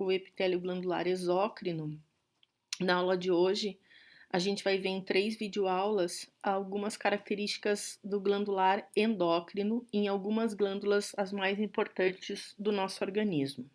o epitélio glandular exócrino, na aula de hoje a gente vai ver em 3 videoaulas algumas características do glandular endócrino em algumas glândulas as mais importantes do nosso organismo.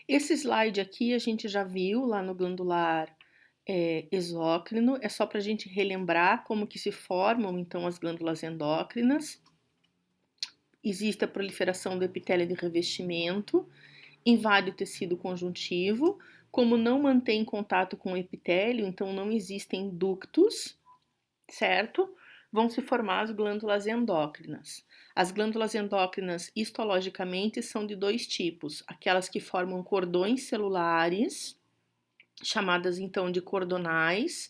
Esse slide aqui a gente já viu lá no glandular exócrino, é só para a gente relembrar como que se formam então as glândulas endócrinas. Existe a proliferação do epitélio de revestimento, invade o tecido conjuntivo, como não mantém contato com o epitélio, então não existem ductos, certo? Vão se formar as glândulas endócrinas. As glândulas endócrinas, histologicamente, são de 2 tipos: aquelas que formam cordões celulares, chamadas então de cordonais,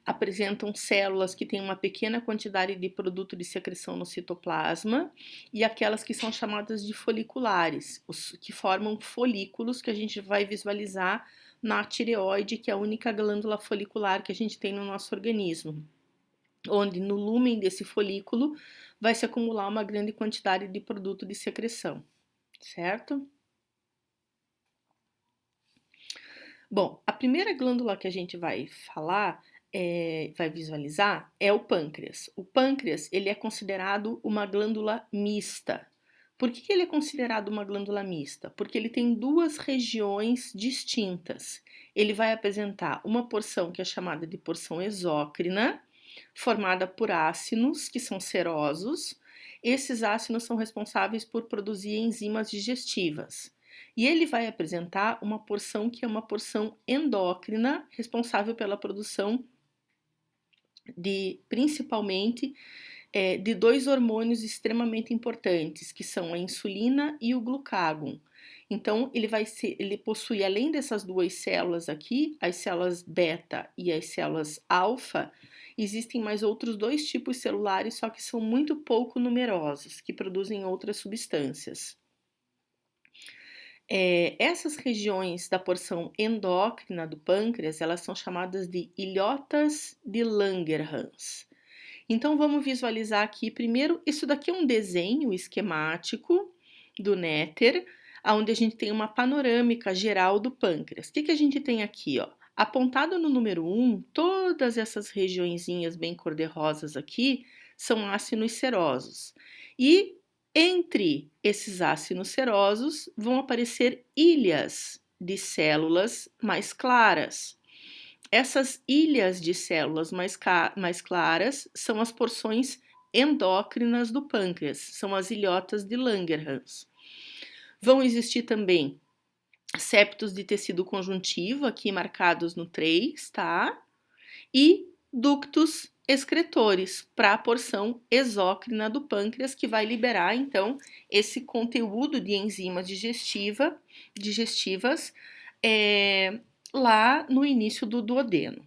apresentam células que têm uma pequena quantidade de produto de secreção no citoplasma, e aquelas que são chamadas de foliculares, que formam folículos que a gente vai visualizar na tireoide, que é a única glândula folicular que a gente tem no nosso organismo, onde no lúmen desse folículo vai se acumular uma grande quantidade de produto de secreção, certo? Bom, a primeira glândula que a gente vai falar, vai visualizar, é o pâncreas. O pâncreas, ele é considerado uma glândula mista. Por que ele é considerado uma glândula mista? Porque ele tem 2 regiões distintas. Ele vai apresentar uma porção que é chamada de porção exócrina, formada por ácinos, que são serosos. Esses ácinos são responsáveis por produzir enzimas digestivas. E ele vai apresentar uma porção que é uma porção endócrina, responsável pela produção principalmente de 2 hormônios extremamente importantes, que são a insulina e o glucagon. Então, ele possui, além dessas 2 células aqui, as células beta e as células alfa, existem mais outros 2 tipos celulares, só que são muito pouco numerosos, que produzem outras substâncias. Essas regiões da porção endócrina do pâncreas, elas são chamadas de ilhotas de Langerhans. Então, vamos visualizar aqui primeiro, isso daqui é um desenho esquemático do Néter, onde a gente tem uma panorâmica geral do pâncreas. O que a gente tem aqui, ó? Apontado no número 1, todas essas regiõezinhas bem cor-de-rosas aqui são ácinos serosos. E entre esses ácinos serosos vão aparecer ilhas de células mais claras. Essas ilhas de células mais claras são as porções endócrinas do pâncreas, são as ilhotas de Langerhans. Vão existir também septos de tecido conjuntivo, aqui marcados no 3, tá? E ductos excretores para a porção exócrina do pâncreas, que vai liberar, então, esse conteúdo de enzimas digestivas lá no início do duodeno.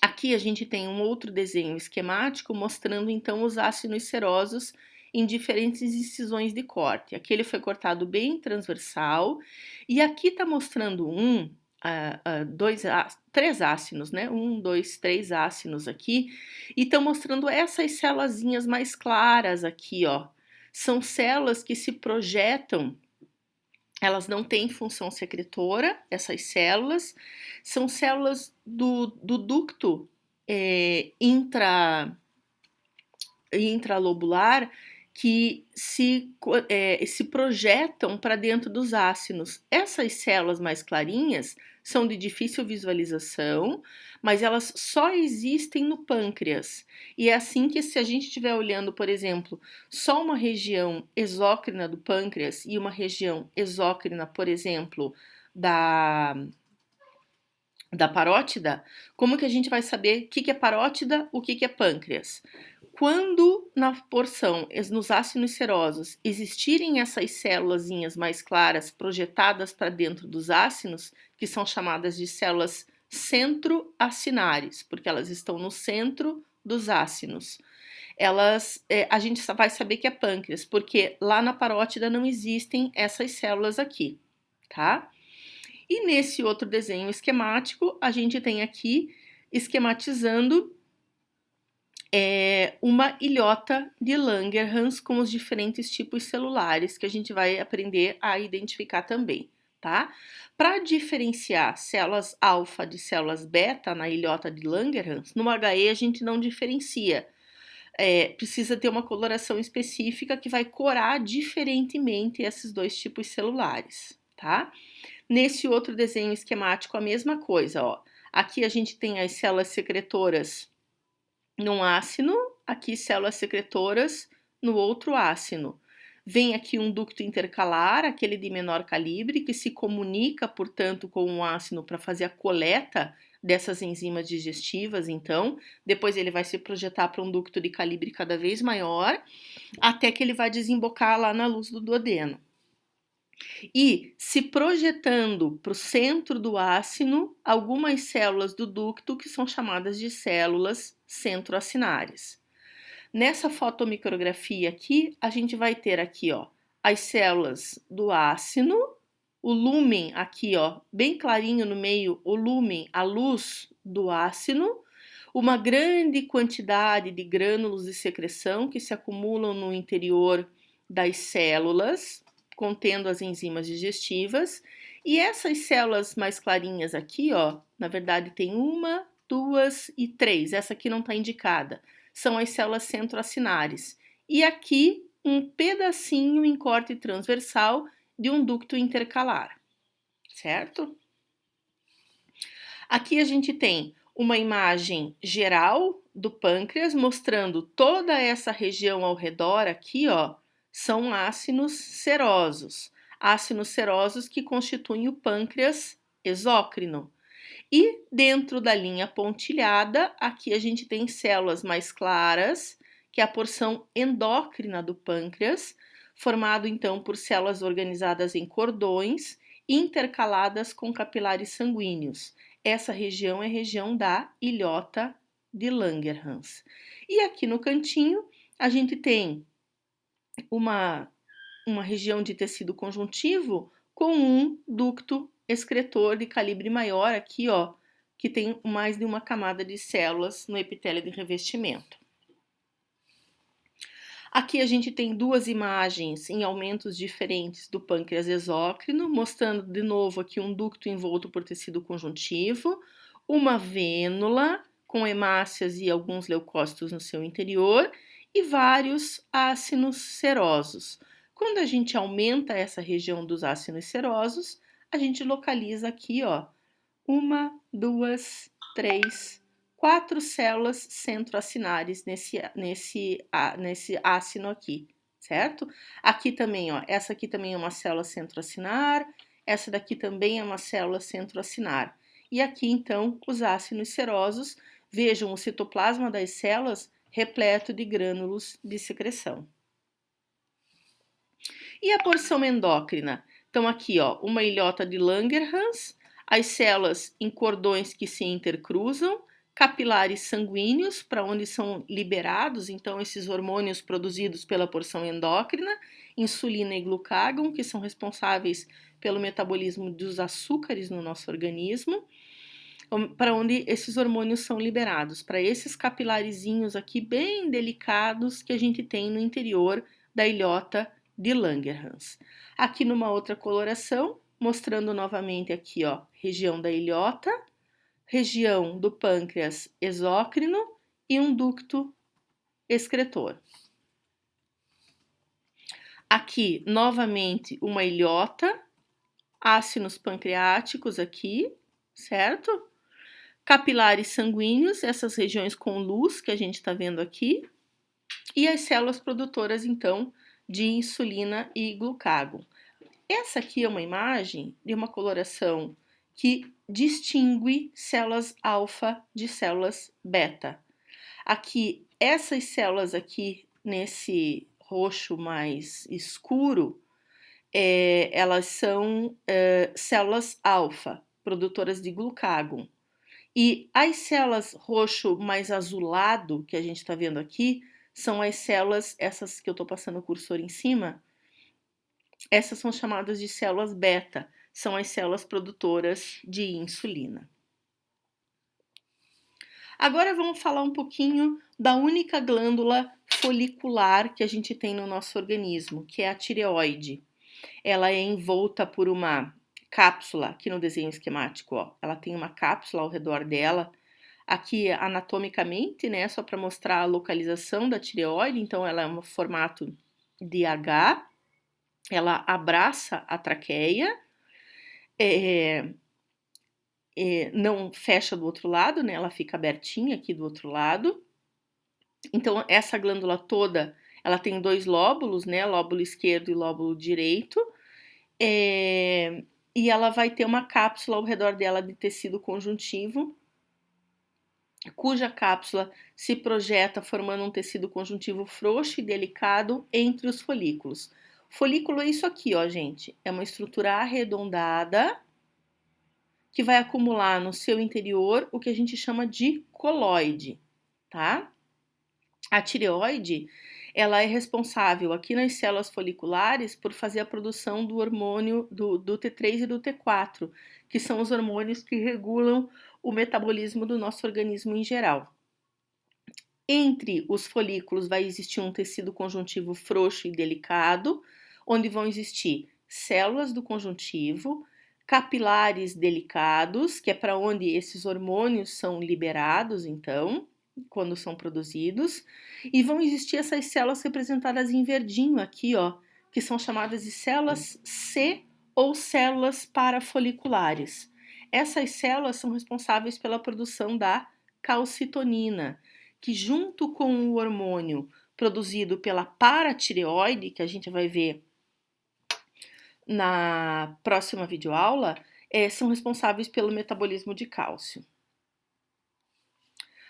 Aqui a gente tem um outro desenho esquemático mostrando, então, os ácinos serosos em diferentes incisões de corte. Aqui ele foi cortado bem transversal, e aqui está mostrando três ácinos, né? 1, 2, 3 ácinos aqui, e estão mostrando essas células mais claras aqui, ó. São células que se projetam, elas não têm função secretora, essas células, são células do ducto intralobular, que se projetam para dentro dos ácinos. Essas células mais clarinhas são de difícil visualização, mas elas só existem no pâncreas. E é assim que, se a gente estiver olhando, por exemplo, só uma região exócrina do pâncreas e uma região exócrina, por exemplo, da parótida, como que a gente vai saber o que é parótida, o que é pâncreas? Quando na porção, nos ácinos serosos, existirem essas célulazinhas mais claras projetadas para dentro dos ácinos, que são chamadas de células centroacinares, porque elas estão no centro dos ácinos. A gente vai saber que é pâncreas, porque lá na parótida não existem essas células aqui, tá? E nesse outro desenho esquemático, a gente tem aqui esquematizando uma ilhota de Langerhans com os diferentes tipos celulares que a gente vai aprender a identificar também. tá? Para diferenciar células alfa de células beta na ilhota de Langerhans, no HE a gente não diferencia. Precisa ter uma coloração específica que vai corar diferentemente esses dois tipos celulares, tá? Nesse outro desenho esquemático, a mesma coisa, ó. Aqui a gente tem as células secretoras num ácino, aqui células secretoras no outro ácino. Vem aqui um ducto intercalar, aquele de menor calibre, que se comunica, portanto, com o ácino para fazer a coleta dessas enzimas digestivas, então, depois ele vai se projetar para um ducto de calibre cada vez maior, até que ele vai desembocar lá na luz do duodeno. E se projetando para o centro do ácino, algumas células do ducto que são chamadas de células centroacinárias. Nessa fotomicrografia aqui, a gente vai ter aqui, ó, as células do ácino, o lúmen aqui, ó, bem clarinho no meio, o lúmen, a luz do ácino, uma grande quantidade de grânulos de secreção que se acumulam no interior das células, contendo as enzimas digestivas, e essas células mais clarinhas aqui, ó, na verdade tem uma, duas e três, essa aqui não está indicada, são as células centroacinares. E aqui um pedacinho em corte transversal de um ducto intercalar, certo? Aqui a gente tem uma imagem geral do pâncreas mostrando toda essa região ao redor aqui, ó, são ácinos serosos. Ácinos serosos que constituem o pâncreas exócrino. E dentro da linha pontilhada, aqui a gente tem células mais claras, que é a porção endócrina do pâncreas, formado então por células organizadas em cordões, intercaladas com capilares sanguíneos. Essa região é a região da ilhota de Langerhans. E aqui no cantinho, a gente tem uma região de tecido conjuntivo com um ducto excretor de calibre maior aqui, ó, que tem mais de uma camada de células no epitélio de revestimento. Aqui a gente tem duas imagens em aumentos diferentes do pâncreas exócrino, mostrando de novo aqui um ducto envolto por tecido conjuntivo, uma vênula com hemácias e alguns leucócitos no seu interior e vários ácinos serosos. Quando a gente aumenta essa região dos ácinos serosos, a gente localiza aqui, ó, uma, duas, três, 4 células centroacinares nesse ácino aqui, certo? Aqui também, ó, essa aqui também é uma célula centroacinar, essa daqui também é uma célula centroacinar. E aqui, então, os ácinos serosos, vejam o citoplasma das células repleto de grânulos de secreção. E a porção endócrina? Então, aqui, ó, uma ilhota de Langerhans, as células em cordões que se intercruzam, capilares sanguíneos, para onde são liberados, então, esses hormônios produzidos pela porção endócrina, insulina e glucagon, que são responsáveis pelo metabolismo dos açúcares no nosso organismo, para onde esses hormônios são liberados, para esses capilarezinhos aqui bem delicados que a gente tem no interior da ilhota de Langerhans. Aqui numa outra coloração, mostrando novamente aqui, ó, região da ilhota, região do pâncreas exócrino e um ducto excretor. Aqui, novamente, uma ilhota, ácinos pancreáticos aqui, certo? Capilares sanguíneos, essas regiões com luz que a gente está vendo aqui, e as células produtoras, então, de insulina e glucagon. Essa aqui é uma imagem de uma coloração que distingue células alfa de células beta. Aqui, essas células aqui, nesse roxo mais escuro, elas são células alfa, produtoras de glucagon. E as células roxo mais azulado, que a gente está vendo aqui, são as células, essas que eu estou passando o cursor em cima, essas são chamadas de células beta, são as células produtoras de insulina. Agora vamos falar um pouquinho da única glândula folicular que a gente tem no nosso organismo, que é a tireoide. Ela é envolta por uma cápsula aqui no desenho esquemático, ó. Ela tem uma cápsula ao redor dela, aqui anatomicamente, né, só para mostrar a localização da tireoide, então ela é um formato de H, ela abraça a traqueia, não fecha do outro lado, né, ela fica abertinha aqui do outro lado. Então essa glândula toda, ela tem dois lóbulos, né, lóbulo esquerdo e lóbulo direito, e ela vai ter uma cápsula ao redor dela de tecido conjuntivo, cuja cápsula se projeta formando um tecido conjuntivo frouxo e delicado entre os folículos. Folículo é isso aqui, ó, gente. É uma estrutura arredondada que vai acumular no seu interior o que a gente chama de coloide, tá? A tireoide, ela é responsável aqui nas células foliculares por fazer a produção do hormônio do T3 e do T4, que são os hormônios que regulam o metabolismo do nosso organismo em geral. Entre os folículos vai existir um tecido conjuntivo frouxo e delicado, onde vão existir células do conjuntivo, capilares delicados, que é para onde esses hormônios são liberados, então, quando são produzidos, e vão existir essas células representadas em verdinho aqui, ó, que são chamadas de células C ou células parafoliculares. Essas células são responsáveis pela produção da calcitonina, que junto com o hormônio produzido pela paratireoide, que a gente vai ver na próxima videoaula, são responsáveis pelo metabolismo de cálcio.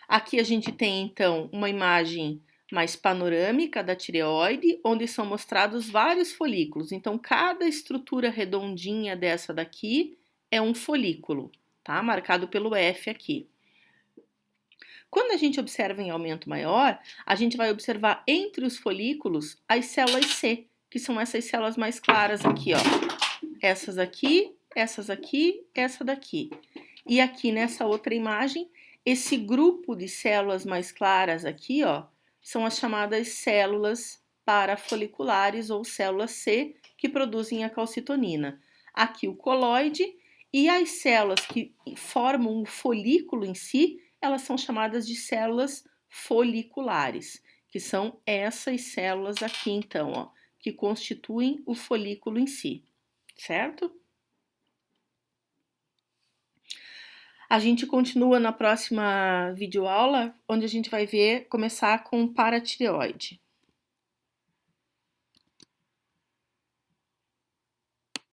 Aqui a gente tem, então, uma imagem mais panorâmica da tireoide, onde são mostrados vários folículos. Então, cada estrutura redondinha dessa daqui é um folículo, tá? Marcado pelo F aqui. Quando a gente observa em aumento maior, a gente vai observar entre os folículos as células C, que são essas células mais claras aqui, ó. Essas aqui, essa daqui. E aqui nessa outra imagem, esse grupo de células mais claras aqui, ó, são as chamadas células parafoliculares ou células C, que produzem a calcitonina. Aqui o coloide e as células que formam o folículo em si, elas são chamadas de células foliculares, que são essas células aqui, então, ó, que constituem o folículo em si, certo? A gente continua na próxima videoaula, onde a gente vai começar com paratireoide.